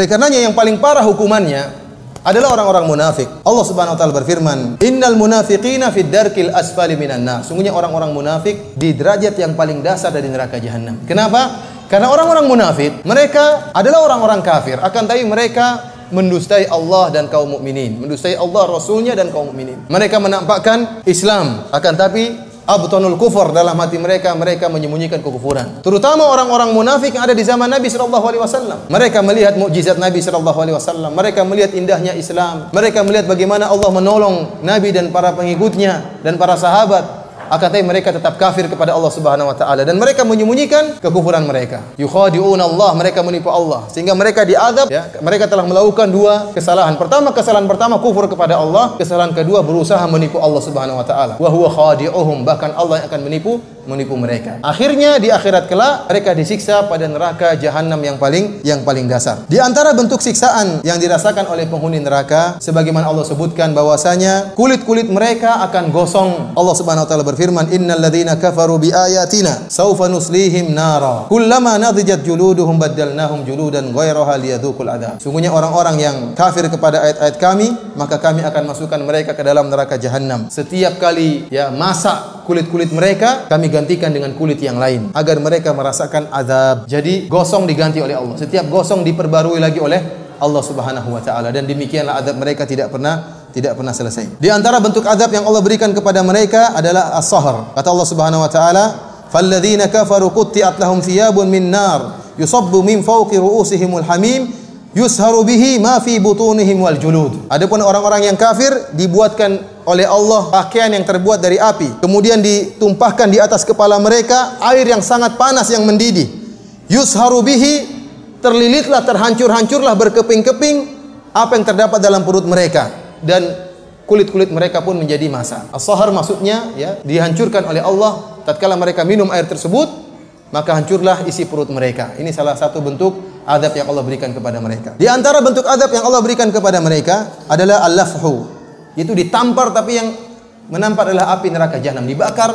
Oleh karenanya yang paling parah hukumannya adalah orang-orang munafik. Allah Subhanahu wa taala berfirman, "Innal munafiqina fid darkil asfali minan nar." Sungguhnya orang-orang munafik di derajat yang paling dasar dari neraka jahanam. Kenapa? Karena orang-orang munafik, mereka adalah orang-orang kafir, akan tapi mereka mendustai Allah dan kaum mukminin, mendustai Allah, Rasulnya dan kaum mukminin. Mereka menampakkan Islam, akan tapi abtanul kufur, dalam hati mereka menyembunyikan kekufuran. Terutama orang-orang munafik yang ada di zaman Nabi sallallahu alaihi wasallam. Mereka melihat mukjizat Nabi sallallahu alaihi wasallam, mereka melihat indahnya Islam, mereka melihat bagaimana Allah menolong Nabi dan para pengikutnya dan para sahabat. Akan tetapi mereka tetap kafir kepada Allah Subhanahu wa taala dan mereka menyembunyikan kekufuran mereka. Yukhadi'una Allah, mereka menipu Allah sehingga mereka diazab, ya. Mereka telah melakukan dua kesalahan. Kesalahan pertama kufur kepada Allah, kesalahan kedua berusaha menipu Allah Subhanahu wa taala. Wa huwa khadi'uhum, bahkan Allah yang akan menipu mereka. Akhirnya di akhirat kelak mereka disiksa pada neraka jahanam yang paling dasar. Di antara bentuk siksaan yang dirasakan oleh penghuni neraka, sebagaimana Allah sebutkan bahwasanya kulit-kulit mereka akan gosong. Allah Subhanahu wa taala berfirman, "Innal ladzina kafaru bi ayatina saufa nuslihim nara kullama nadijat juluduhum baddalnahum juludan ghairaha liyadzuqul adzab." Sungguhnya orang-orang yang kafir kepada ayat-ayat kami, maka kami akan masukkan mereka ke dalam neraka jahanam. Setiap kali masak kulit-kulit mereka, kami gantikan dengan kulit yang lain agar mereka merasakan azab. Jadi gosong diganti oleh Allah. Setiap gosong diperbarui lagi oleh Allah Subhanahu wa taala dan demikianlah azab mereka tidak pernah selesai. Di antara bentuk azab yang Allah berikan kepada mereka adalah as-sahr. Kata Allah Subhanahu wa taala, "Falladzina kafaru qutti'at lahum thiyabun min nar yusabbu min fawqi ru'usihimul hamim yusharu bihi ma fi butunihim wal julud." Adapun orang-orang yang kafir dibuatkan oleh Allah pakaian yang terbuat dari api, kemudian ditumpahkan di atas kepala mereka air yang sangat panas yang mendidih. Yusharu bihi, terlilitlah, terhancur-hancurlah berkeping-keping apa yang terdapat dalam perut mereka dan kulit-kulit mereka pun menjadi massa. As-sahar maksudnya dihancurkan oleh Allah tatkala mereka minum air tersebut, maka hancurlah isi perut mereka. Ini salah satu bentuk azab yang Allah berikan kepada mereka. Di antara bentuk azab yang Allah berikan kepada mereka adalah al-lafhu. Itu ditampar, tapi yang menampar adalah api neraka jahanam, dibakar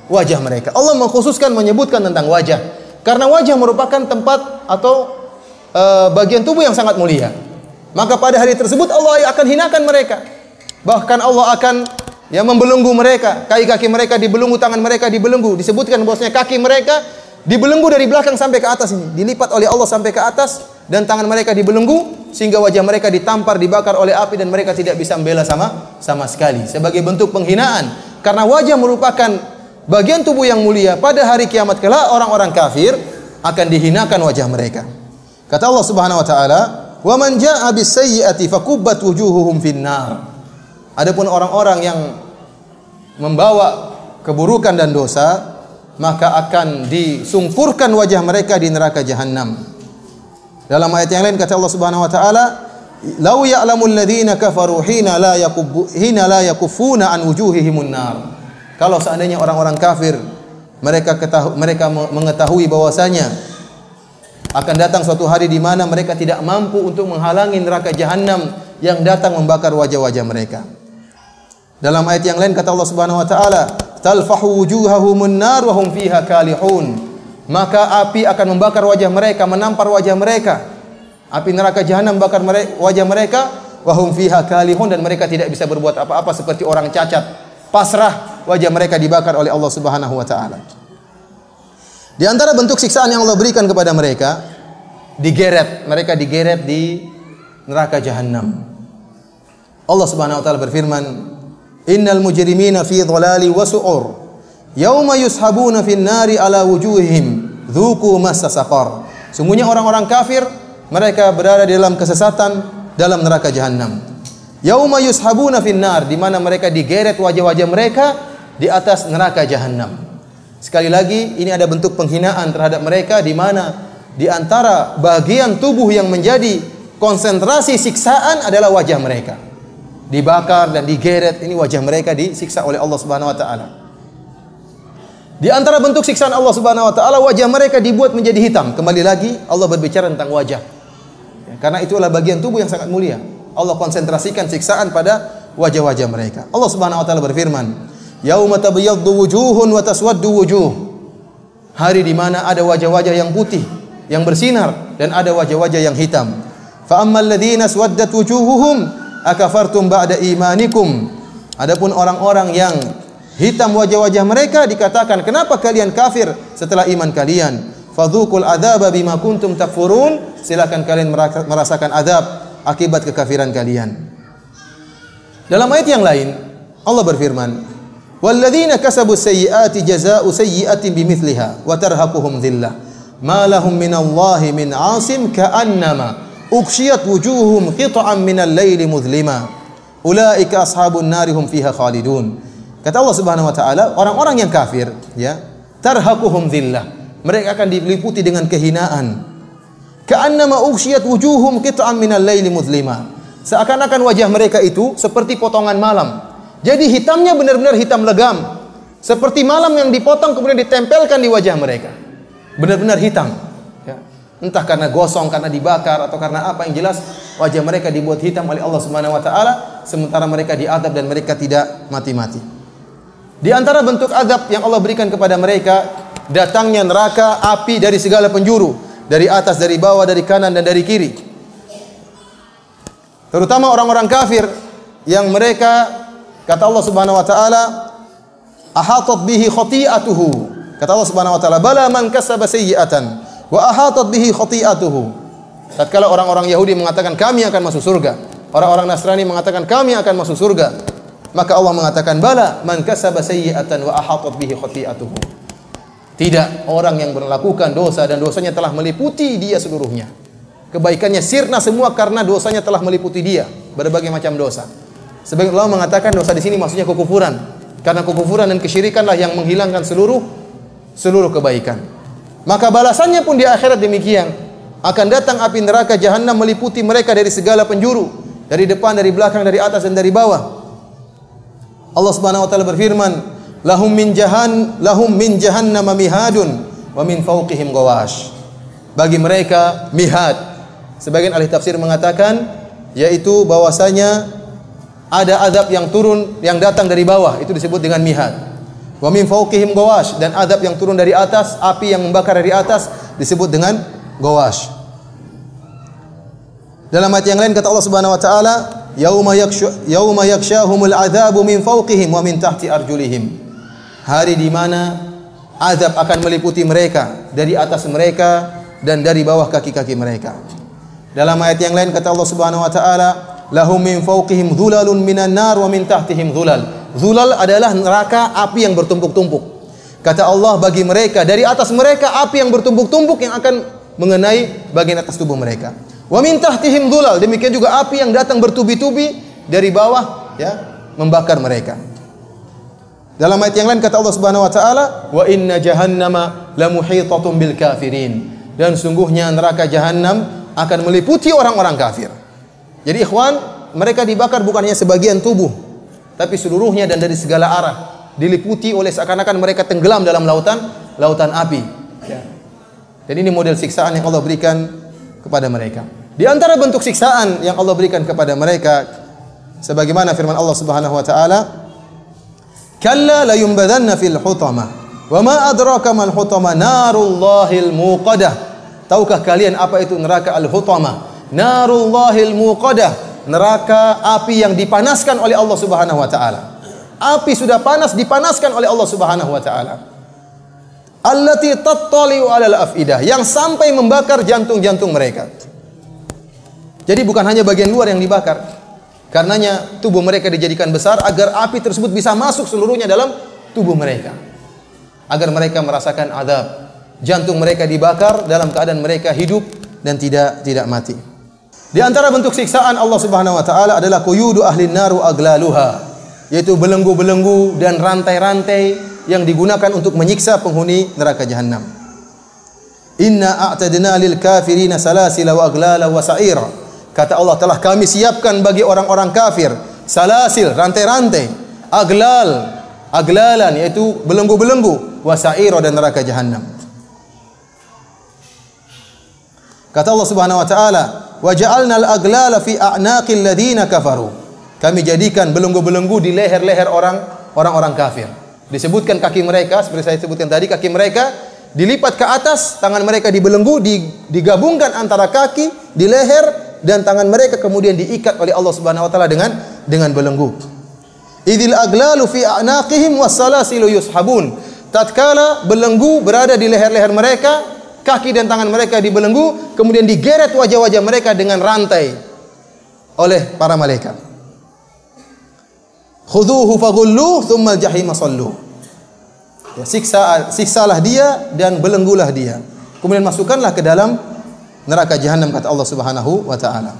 wajah mereka. Allah mengkhususkan menyebutkan tentang wajah karena wajah merupakan tempat atau bagian tubuh yang sangat mulia. Maka pada hari tersebut Allah akan hinakan mereka. Bahkan Allah akan membelenggu mereka, kaki-kaki mereka dibelenggu, tangan mereka dibelenggu. Disebutkan bahwasanya kaki mereka dibelenggu dari belakang sampai ke atas ini, dilipat oleh Allah sampai ke atas, dan tangan mereka dibelenggu sehingga wajah mereka ditampar, dibakar oleh api dan mereka tidak bisa membela sama sekali sebagai bentuk penghinaan. Karena wajah merupakan bagian tubuh yang mulia, pada hari kiamat kelak orang-orang kafir akan dihinakan wajah mereka. Kata Allah Subhanahu wa taala, "Wa man jaa'a bis-sayyi'ati fakubbat wujuhuhum fin-nar." Adapun orang-orang yang membawa keburukan dan dosa, maka akan disungkurkan wajah mereka di neraka jahanam. Dalam ayat yang lain kata Allah Subhanahu wa taala, "Lau ya'lamul ladzina kafaru hina la yakufuna an wujuhihimun nar." Kalau seandainya orang-orang kafir mereka mengetahui bahwasanya akan datang suatu hari di mana mereka tidak mampu untuk menghalangi neraka jahanam yang datang membakar wajah-wajah mereka. Dalam ayat yang lain kata Allah Subhanahu wa taala, "Talfahu wujuhahumun nar wa hum fiha kalihun." Maka api akan membakar wajah mereka, menampar wajah mereka. Api neraka jahanam membakar wajah mereka, wa hum fiha kalihun, dan mereka tidak bisa berbuat apa-apa seperti orang cacat, pasrah, wajah mereka dibakar oleh Allah Subhanahu wa taala. Di antara bentuk siksaan yang Allah berikan kepada mereka, mereka digeret di neraka jahanam. Allah Subhanahu wa taala berfirman, "Innal mujrimina fi dhalali wa su'ur yauma yushabuna fin nari ala wujuhihim dzuqu massa saqar." Sungguhnya orang-orang kafir mereka berada di dalam kesesatan dalam neraka jahanam. Yauma yushabuna fin nar, di mana mereka digeret wajah-wajah mereka di atas neraka jahanam. Sekali lagi ini ada bentuk penghinaan terhadap mereka, di mana di antara bagian tubuh yang menjadi konsentrasi siksaan adalah wajah mereka. Dibakar dan digeret, ini wajah mereka disiksa oleh Allah Subhanahu wa taala. Di antara bentuk siksaan Allah Subhanahu wa taala, wajah mereka dibuat menjadi hitam. Kembali lagi Allah berbicara tentang wajah. Karena itulah bagian tubuh yang sangat mulia. Allah konsentrasikan siksaan pada wajah-wajah mereka. Allah Subhanahu wa taala berfirman, "Yauma tabyaddu wujuhun wa taswaddu wujuh." Hari di mana ada wajah-wajah yang putih, yang bersinar, dan ada wajah-wajah yang hitam. Fa ammal ladzina swaddat wujuhuhum akafartum ba'da imanikum. Adapun orang-orang yang hitam wajah-wajah mereka dikatakan, kenapa kalian kafir setelah iman kalian? Fadzuqul adzaba bima kuntum takfurun. Silakan kalian merasakan azab akibat kekafiran kalian. Dalam ayat yang lain Allah berfirman, walladzina kasabus sayyiati jazaa'u sayyi'atin bimithliha wa tarhaquhum dhillah ma lahum minallahi min 'asim ka'annama ughshiyat wujuhum qit'an minal laili mudhlima ulaika ashabun nari hum fiha khalidun. Kata Allah Subhanahu wa taala, orang-orang yang kafir ya, tarhaquhum dhillah, mereka akan diliputi dengan kehinaan. Ka'annama ughshiyat wujuhum qit'an minal laili mudhlima, seakan-akan wajah mereka itu seperti potongan malam. Jadi hitamnya benar-benar hitam legam, seperti malam yang dipotong kemudian ditempelkan di wajah mereka. Benar-benar hitam ya. Entah karena gosong, karena dibakar, atau karena apa, yang jelas wajah mereka dibuat hitam oleh Allah Subhanahu wa taala, sementara mereka diadab dan mereka tidak mati-mati. Di antara bentuk azab yang Allah berikan kepada mereka, datangnya neraka api dari segala penjuru, dari atas, dari bawah, dari kanan dan dari kiri. Terutama orang-orang kafir yang mereka, kata Allah Subhanahu wa taala, ahatat bihi khati'atuhu. Kata Allah Subhanahu wa taala, bala man kasaba sayyi'atan wa ahatat bihi khati'atuhu. Tatkala orang-orang Yahudi mengatakan kami akan masuk surga, orang-orang Nasrani mengatakan kami akan masuk surga, maka Allah mengatakan bala man kasaba sayyi'atan wa ahatat bihi khati'atuhu. Tidak, orang yang melakukan dosa dan dosanya telah meliputi dia seluruhnya. Kebaikannya sirna semua karena dosanya telah meliputi dia, berbagai macam dosa. Sebagian ulama mengatakan dosa di sini maksudnya kekufuran, karena kekufuran dan kesyirikanlah yang menghilangkan seluruh kebaikan. Maka balasannya pun di akhirat demikian. Akan datang api neraka jahanam meliputi mereka dari segala penjuru, dari depan, dari belakang, dari atas dan dari bawah. Allah Subhanahu wa taala berfirman, lahum min jahannam mihadun wa min fawqihim ghawash. Bagi mereka mihad. Sebagian ahli tafsir mengatakan yaitu bahwasanya ada azab yang turun, yang datang dari bawah, itu disebut dengan mihad. Wa min fawqihim ghawash, dan azab yang turun dari atas, api yang membakar dari atas, disebut dengan ghawash. Dalam ayat yang lain kata Allah Subhanahu wa taala, yauma yakshahumul adzabu min fawqihim wa min tahti arjulihim. Hari di mana azab akan meliputi mereka, dari atas mereka dan dari bawah kaki-kaki mereka. Dalam ayat yang lain kata Allah Subhanahu wa taala, lahum min fawqihim dhulalun minan nar wa min tahtihim dhulal. Dhulal adalah neraka, api yang bertumpuk-tumpuk. Kata Allah, bagi mereka dari atas mereka api yang bertumpuk-tumpuk yang akan mengenai bagian atas tubuh mereka. Wa min tahtihim dhulal, demikian juga api yang datang bertubi-tubi dari bawah ya, membakar mereka. Dalam ayat yang lain kata Allah Subhanahu wa taala, wa inna jahannama lamuhitatun bil kafirin, dan sungguhnya neraka jahanam akan meliputi orang-orang kafir. Jadi ikhwan, mereka dibakar bukan hanya sebagian tubuh, tapi seluruhnya dan dari segala arah, diliputi oleh seakan-akan mereka tenggelam dalam lautan api ya. Dan ini model siksaan yang Allah berikan kepada mereka. Di antara bentuk siksaan yang Allah berikan kepada mereka, sebagaimana firman Allah Subhanahu wa taala, kalla la yumbadanna fil hutama wa ma adraka mal hutama narullahil muqadah. Tahukah kalian apa itu neraka al-hutama? Narullahil muqadah, neraka api yang dipanaskan oleh Allah Subhanahu wa taala. Api sudah panas dipanaskan oleh Allah Subhanahu wa taala. Allati tattali'u 'alal afidah, yang sampai membakar jantung-jantung mereka. Jadi bukan hanya bagian luar yang dibakar. Karenanya tubuh mereka dijadikan besar agar api tersebut bisa masuk seluruhnya dalam tubuh mereka, agar mereka merasakan azab. Jantung mereka dibakar dalam keadaan mereka hidup dan tidak mati. Di antara bentuk siksaan Allah Subhanahu wa taala adalah quyudu ahlin nar wa aglaluha, yaitu belenggu-belenggu dan rantai-rantai yang digunakan untuk menyiksa penghuni neraka jahanam. Inna a'tadna lil kafirina salasila wa aglala wa sa'ira. Kata Allah, telah kami siapkan bagi orang-orang kafir salasil, rantai-rantai, aglalan yaitu belenggu-belenggu, wa sa'ira, dan neraka jahanam. Kata Allah Subhanahu wa taala, wa ja'alna al-aglala fi a'naqil ladzina kafaru. Kami jadikan belenggu-belenggu di leher-leher orang-orang kafir. Disebutkan kaki mereka, seperti saya sebutkan tadi, kaki mereka dilipat ke atas, tangan mereka dibelenggu, digabungkan antara kaki, di leher, dan tangan mereka kemudian diikat oleh Allah Subhanahu wa taala dengan belenggu. Idzil aglalu fi a'naqihim wassalasilu yushabun. Tatkala belenggu berada di leher-leher mereka, kaki dan tangan mereka dibelenggu, kemudian digeret wajah-wajah mereka dengan rantai oleh para malaikat. Khudhuhu faghulluh tsumma al-jahima salluh. Ya, siksalah dia dan belenggulah dia. Kemudian masukkanlah ke dalam neraka jahanam, kata Allah Subhanahu wa taala.